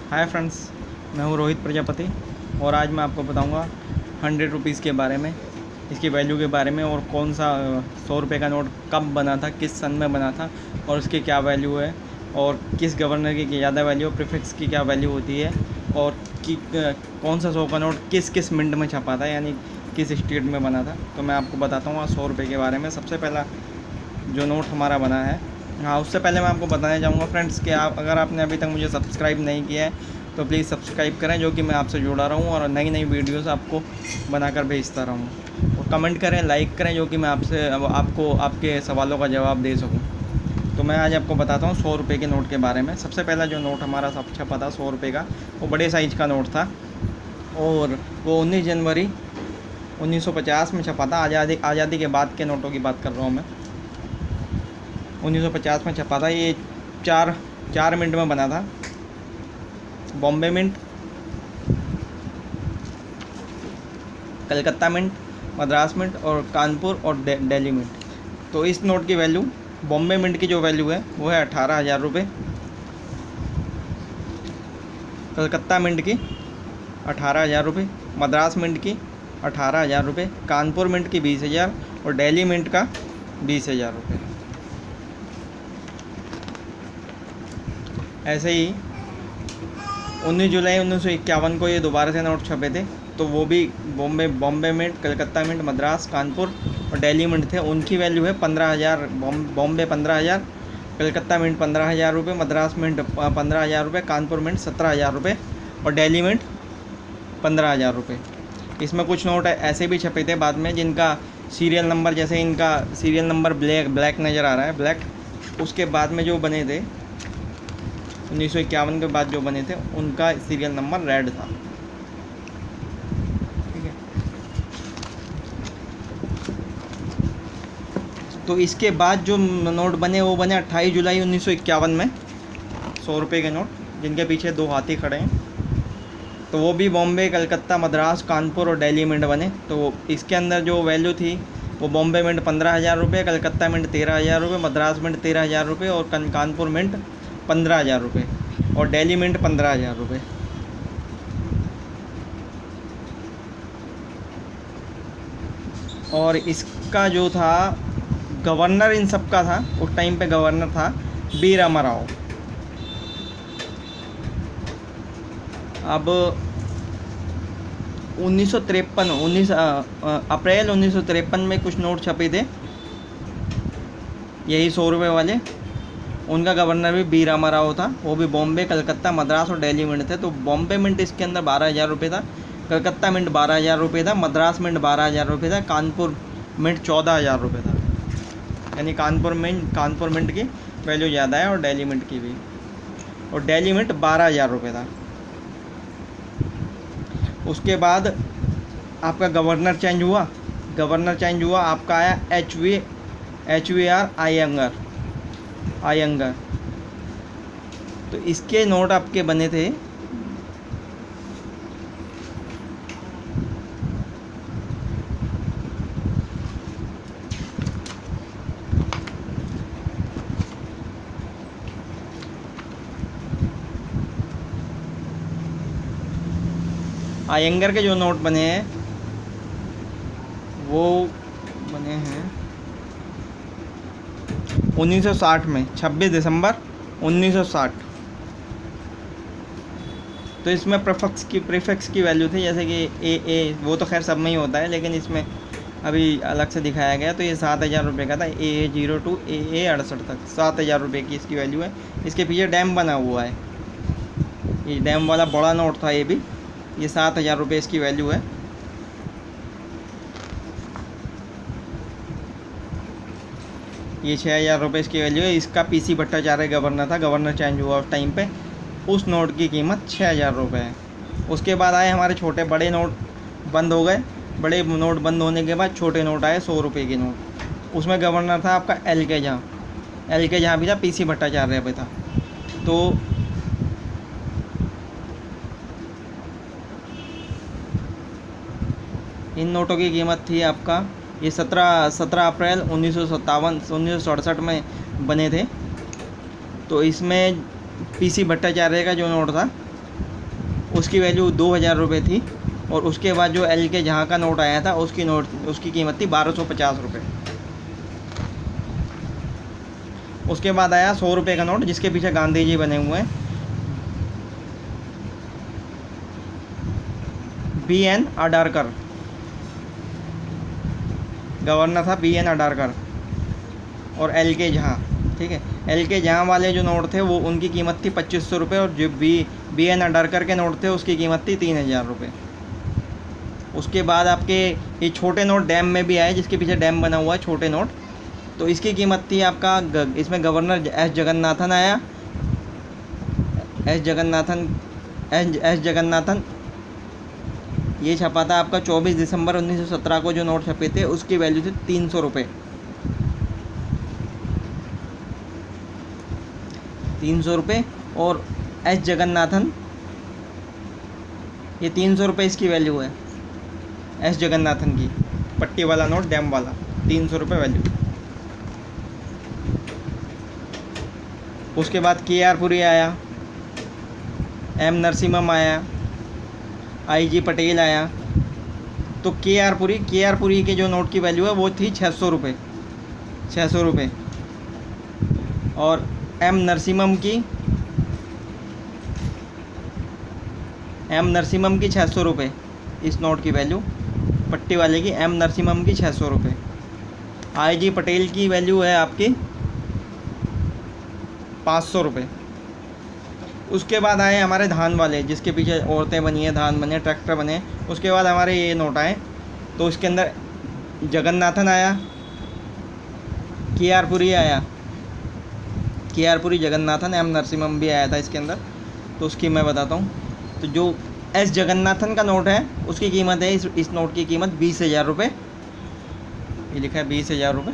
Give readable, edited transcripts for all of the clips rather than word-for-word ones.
Hi friends, मैं हूँ रोहित प्रजापति और आज मैं आपको बताऊँगा 100 रुपीज़ के बारे में, इसकी वैल्यू के बारे में और कौन सा 100 रुपये का नोट कब बना था, किस सन में बना था और उसकी क्या वैल्यू है और किस गवर्नर की ज़्यादा वैल्यू, प्रीफिक्स की क्या वैल्यू होती है और कौन सा 100 का नोट किस किस मिनट में छपा था, यानी किस स्टेट में बना था। तो मैं आपको बताता हूँ 100 रुपये के बारे में। सबसे पहला जो नोट हमारा बना है, हाँ उससे पहले मैं आपको बताना चाहूँगा फ्रेंड्स कि अगर आपने अभी तक मुझे सब्सक्राइब नहीं किया है तो प्लीज़ सब्सक्राइब करें, जो कि मैं आपसे जुड़ा रहा हूँ और नई नई वीडियोस आपको बनाकर भेजता रहूँ। और कमेंट करें, लाइक करें, जो कि मैं आपसे आपको आपके सवालों का जवाब दे सकूँ। तो मैं आज आपको बताता हूँ 100 रुपये के नोट के बारे में। सबसे पहला जो नोट हमारा सब छपा था 100 रुपये का, वो बड़े साइज़ का नोट था और वो 19 जनवरी 1950 में छपा था। आज़ादी के बाद के नोटों की बात कर रहा हूँ मैं। 1950 में छपा था। ये चार मिनट में बना था। Bombay mint, Calcutta mint, Madras mint और कानपुर और दिल्ली मिंट। तो इस नोट की वैल्यू, बॉम्बे मिंट की जो वैल्यू है वो है 18,000 रुपये, कलकत्ता मिंट की 18,000 रुपये, मद्रास मिंट की 18,000 रुपये, कानपुर मिंट की 20,000 और दिल्ली मिंट का 20,000 रुपये। ऐसे ही 19 जुलाई 1951 को ये दोबारा से नोट छपे थे, तो वो भी बॉम्बे मिंट, कलकत्ता मिंट, मद्रास, कानपुर और दिल्ली मिंट थे। उनकी वैल्यू है 15,000। बॉम्बे 15,000, कलकत्ता मिंट 15,000 रुपये, मद्रास मिंट 15,000 रुपये, कानपुर मिंट 17,000 रुपये और दिल्ली मिंट 15,000 रुपये। इसमें कुछ नोट ऐसे भी छपे थे बाद में जिनका सीरियल नंबर, जैसे इनका सीरियल नंबर ब्लैक नज़र आ रहा है, ब्लैक। उसके बाद में जो बने थे 1951 के बाद जो बने थे उनका सीरियल नंबर रेड था। ठीक है, तो इसके बाद जो नोट बने वो बने 28 जुलाई 1951 में, 100 रुपये के नोट जिनके पीछे दो हाथी खड़े हैं। तो वो भी बॉम्बे, कलकत्ता, मद्रास, कानपुर और दिल्ली मिंट बने। तो इसके अंदर जो वैल्यू थी वो बॉम्बे मिंट 15,000 रुपये, कलकत्ता मिंट 13,000 रुपये, मद्रास मिंट 13,000 रुपये और कानपुर मिंट 15,000 रुपये और दिल्ली मिंट 15,000 रुपये। और इसका जो था गवर्नर, इन सब का था उस टाइम पे गवर्नर था बी रामाराव। अब 19 अप्रैल 1953 में कुछ नोट छपे थे, यही 100 रुपये वाले। उनका गवर्नर भी बी रामाराव था। वो भी बॉम्बे, कलकत्ता, मद्रास और दिल्ली मिंट थे। तो बॉम्बे मिंट इसके अंदर 12,000 रुपये था, कलकत्ता मिंट 12,000 रुपये था, मद्रास मिंट 12,000 रुपये था, कानपुर मिंट 14,000 रुपये था। यानी कानपुर मिंट की वैल्यू ज़्यादा है और दिल्ली मिंट की भी। और दिल्ली मिंट 12,000 रुपये था। उसके बाद आपका गवर्नर चेंज हुआ। आपका आया HVR आयंगर। तो इसके नोट आपके बने थे आयंगर के जो नोट बने हैं वो बने हैं 1960 में, 26 दिसंबर 1960। तो इसमें प्रीफिक्स की वैल्यू थी, जैसे कि ए, वो तो खैर सब में ही होता है, लेकिन इसमें अभी अलग से दिखाया गया। तो ये 7,000 रुपये का था, AA02 AA68 तक 7,000 रुपये की इसकी वैल्यू है। इसके पीछे डैम बना हुआ है, ये डैम वाला बड़ा नोट था ये भी। ये 7,000 रुपये इसकी वैल्यू है। ये 6,000 रुपये इसकी वैल्यू है। इसका PC भट्टाचार्य गवर्नर था, गवर्नर चेंज हुआ उस टाइम पे। उस नोट की कीमत 6,000 रुपये है। उसके बाद आए हमारे बड़े नोट बंद हो गए। बड़े नोट बंद होने के बाद छोटे नोट आए, 100 रुपये के नोट। उसमें गवर्नर था आपका LK जहाँ भी था, PC भट्टाचार्य पे था। तो इन नोटों की कीमत थी आपका, ये 17 अप्रैल 1967 में बने थे। तो इसमें PC भट्टाचार्य का जो नोट था उसकी वैल्यू 2000 रुपये थी। और उसके बाद जो एल के जहाँ का नोट आया था उसकी कीमत थी 1250 रुपये। उसके बाद आया 100 रुपये का नोट जिसके पीछे गांधी जी बने हुए हैं। BN अडारकर गवर्नर था, BN अडारकर। और एल के जहाँ, ठीक है, एल के जहाँ वाले जो नोट थे वो उनकी कीमत थी 2500 रुपये। और जो BN अडारकर के नोट थे उसकी कीमत थी 3000 रुपये। उसके बाद आपके ये छोटे नोट डैम में भी आए, जिसके पीछे डैम बना हुआ है, छोटे नोट। तो इसकी कीमत थी आपका इसमें गवर्नर एस जगन्नाथन आया। एस जगन्नाथन ये छपा था आपका 24 दिसंबर 1917 को। जो नोट छपे थे उसकी वैल्यू थी 300 रुपये। 300 रुपये। और एस जगन्नाथन, ये 300 रुपये इसकी वैल्यू है एस जगन्नाथन की। पट्टी वाला नोट, डैम वाला, 300 रुपये वैल्यू। उसके बाद KR पुरी आया, M नरसिम्हम आया, IG पटेल आया। तो KR पुरी के जो नोट की वैल्यू है वो थी 600 रुपये। 600 रुपये। और M नरसिम्हम की 600 रुपये इस नोट की वैल्यू, पट्टी वाले की। M नरसिम्हम की 600 रुपये। IG पटेल की वैल्यू है आपकी 500 रुपये। उसके बाद आए हमारे धान वाले, जिसके पीछे औरतें बनी हैं, धान बने, ट्रैक्टर बने। उसके बाद हमारे ये नोट आए। तो इसके अंदर जगन्नाथन आया, KR पुरी आया, KR पुरी, जगन्नाथन, M नरसिम्हम भी आया था इसके अंदर। तो उसकी मैं बताता हूँ। तो जो एस जगन्नाथन का नोट है उसकी कीमत है, इस नोट की कीमत 20,000 रुपये। ये लिखा है 20,000 रुपये।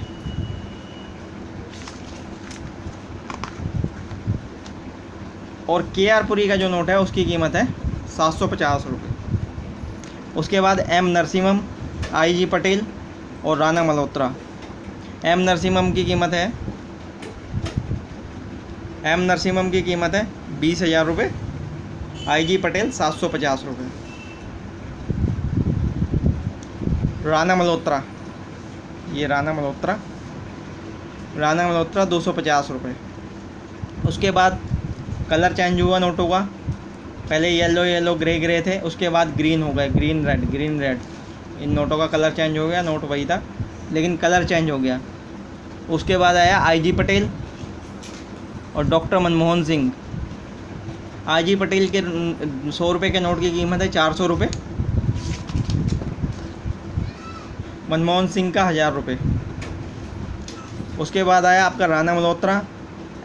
और KR पुरी का जो नोट है उसकी कीमत है 750 रुपये। उसके बाद M नरसिम्हम, IG पटेल और राणा मल्होत्रा। M नरसिम्हम की कीमत है 20,000 रुपये। IG पटेल 750 रुपये। राणा मल्होत्रा, ये राणा मल्होत्रा 250 रुपये। उसके बाद कलर चेंज हुआ नोटों का। पहले येलो ग्रे थे, उसके बाद ग्रीन हो गए, ग्रीन रेड। इन नोटों का कलर चेंज हो गया। नोट वही था लेकिन कलर चेंज हो गया। उसके बाद आया IG पटेल और डॉक्टर मनमोहन सिंह। IG पटेल के 100 रुपये के नोट की कीमत है 400 रुपये। मनमोहन सिंह का 1000 रुपये। उसके बाद आया आपका राणा मल्होत्रा,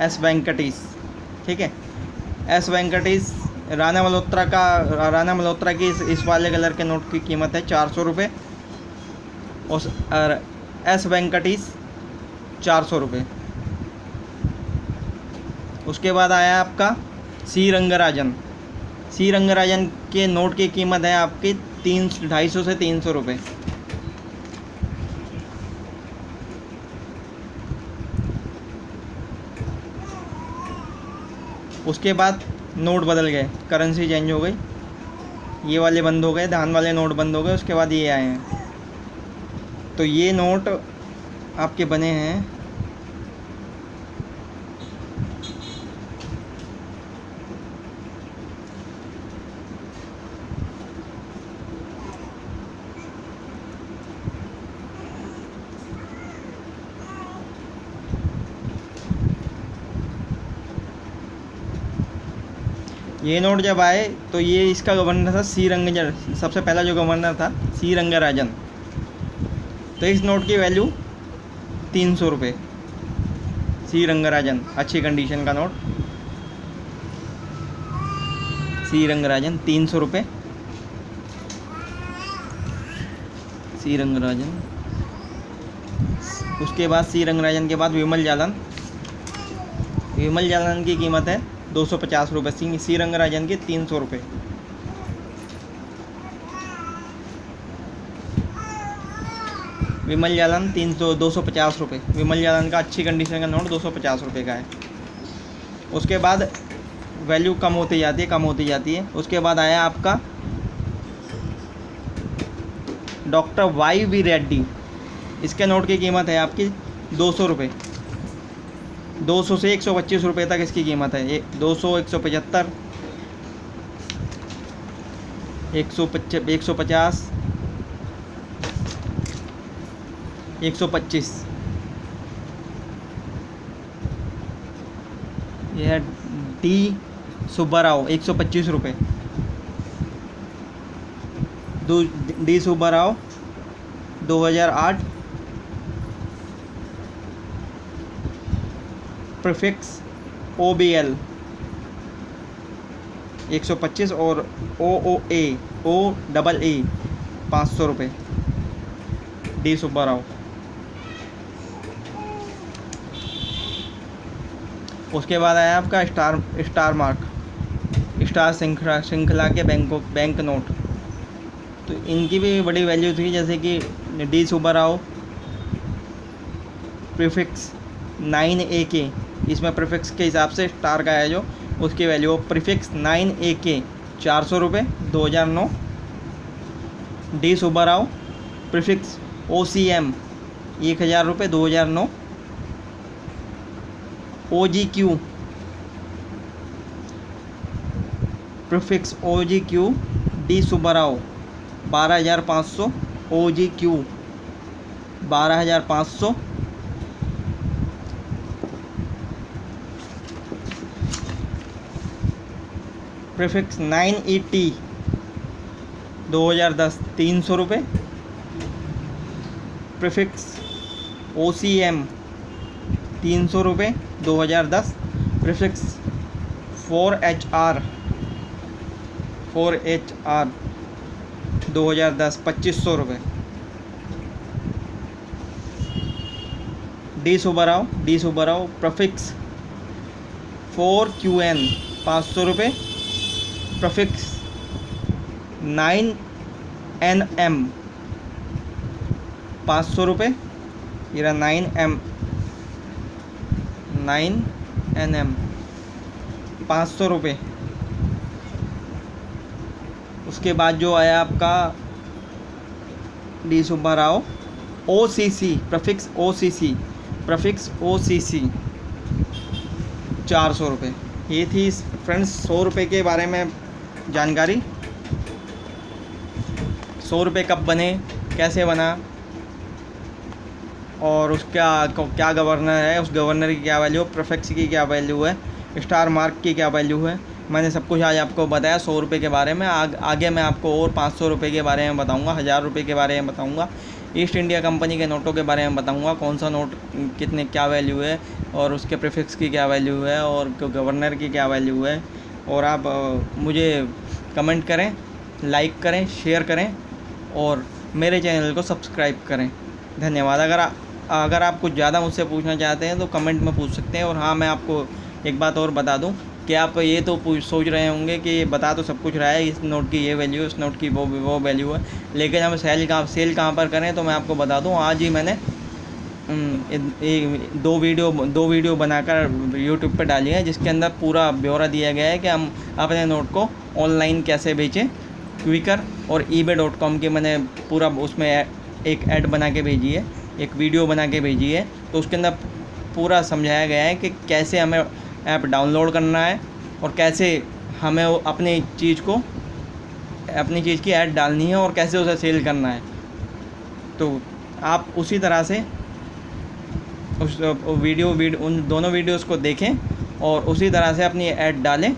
S वेंकटेश, ठीक है। S वेंकटेश, राणा मल्होत्रा की इस वाले कलर के नोट की कीमत है 400 रुपये। और S वेंकटेश 400 रुपये। उसके बाद आया आपका C रंगराजन के नोट की कीमत है आपकी 250 से 300 रुपये। उसके बाद नोट बदल गए, करेंसी चेंज हो गई। ये वाले बंद हो गए, धान वाले नोट बंद हो गए। उसके बाद ये आए हैं। तो ये नोट आपके बने हैं ये नोट जब आए तो ये इसका गवर्नर था सबसे पहला जो गवर्नर था C रंगराजन। तो इस नोट की वैल्यू 300 रुपये। C रंगराजन, अच्छी कंडीशन का नोट। C रंगराजन 300 रुपये। C रंगराजन। उसके बाद C रंगराजन के बाद विमल जालन की कीमत है 250 रुपये। C रंगराजन के 300 रुपये। विमल जालन 250 रुपये। विमल जालन का अच्छी कंडीशन का नोट 250 रुपये का है। उसके बाद वैल्यू कम होती जाती है, कम होती जाती है। उसके बाद आया आपका डॉक्टर वाई वी रेड्डी। इसके नोट की कीमत है आपकी 200 रुपये। 200 से 125 रुपये तक इसकी कीमत है। 200, 175, 150, 125। यह है डी सुब्बाराव, 125 रुपये। डी सुब्बाराव 2008। प्रीफिक्स OBL 125 और OOA 500 रुपये। डी सुब्बाराव। उसके बाद आया आपका स्टार मार्क, स्टार श्रृंखला के बैंक नोट। तो इनकी भी बड़ी वैल्यू थी, जैसे कि डी सुब्बाराव प्रीफिक्स 9AK। इसमें प्रीफिक्स के हिसाब से स्टार का है जो, उसकी वैल्यू प्रीफिक्स 9AK 400 रुपये 2009। डी सुब्बाराव प्रीफिक्स OCM 1000 रुपये 2009। OGQ prefix OGQ D Subbarao 12,500। OGQ 12,500। Prefix 9ET 2010 300 रुपये। प्रीफिक्स OCM 300 रुपये 2010। प्रीफिक्स 4HR 2010 2500 रुपये। डी सुब्बाराव प्रीफिक्स 4QN 500 रुपये। प्रीफिक्स 9NM 500 रुपये। ये 9NM 500 रुपये। उसके बाद जो आया आपका D Subbarao OCC prefix OCC 400 रुपये। ये थी फ्रेंड्स 100 रुपये के बारे में जानकारी। 100 रुपये कब बने, कैसे बना, और उसका क्या गवर्नर है, उस गवर्नर की क्या वैल्यू, प्रीफिक्स की क्या वैल्यू है, स्टार मार्क की क्या वैल्यू है। मैंने सब कुछ आज आपको बताया 100 रुपये के बारे में। आगे मैं आपको और 500 रुपये के बारे में बताऊंगा, 1000 रुपये के बारे में बताऊंगा, ईस्ट इंडिया कंपनी के नोटों के बारे में बताऊंगा, कौन सा नोट कितने क्या वैल्यू है, और उसके प्रीफिक्स की क्या वैल्यू है, और गवर्नर की क्या वैल्यू है। और आप मुझे कमेंट करें, लाइक करें, शेयर करें, और मेरे चैनल को सब्सक्राइब करें। धन्यवाद। अगर आप कुछ ज़्यादा मुझसे पूछना चाहते हैं तो कमेंट में पूछ सकते हैं। और हाँ, मैं आपको एक बात और बता दूं कि आप ये तो सोच रहे होंगे कि ये बता तो सब कुछ रहा है, इस नोट की ये वैल्यू, इस नोट की वो वैल्यू है, लेकिन हम सेल कहाँ पर करें, तो मैं आपको बता दूं। आज ही मैंने दो वीडियो बनाकर यूट्यूब पर डाली है, जिसके अंदर पूरा ब्यौरा दिया गया है कि हम अपने नोट को ऑनलाइन कैसे बेचें। क्विकर और eBay.com की मैंने पूरा उसमें एक ऐड बना के भेजी है, एक वीडियो बना के भेजी है। तो उसके अंदर पूरा समझाया गया है कि कैसे हमें ऐप डाउनलोड करना है और कैसे हमें अपनी चीज़ की ऐड डालनी है और कैसे उसे सेल करना है। तो आप उसी तरह से उस उन दोनों वीडियोस को देखें और उसी तरह से अपनी ऐड डालें,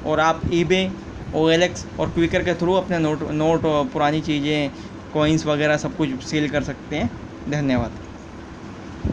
और आप eBay, OLX और क्विकर के थ्रू अपने नोट पुरानी चीज़ें, कॉइन्स वगैरह सब कुछ सेल कर सकते हैं। धन्यवाद।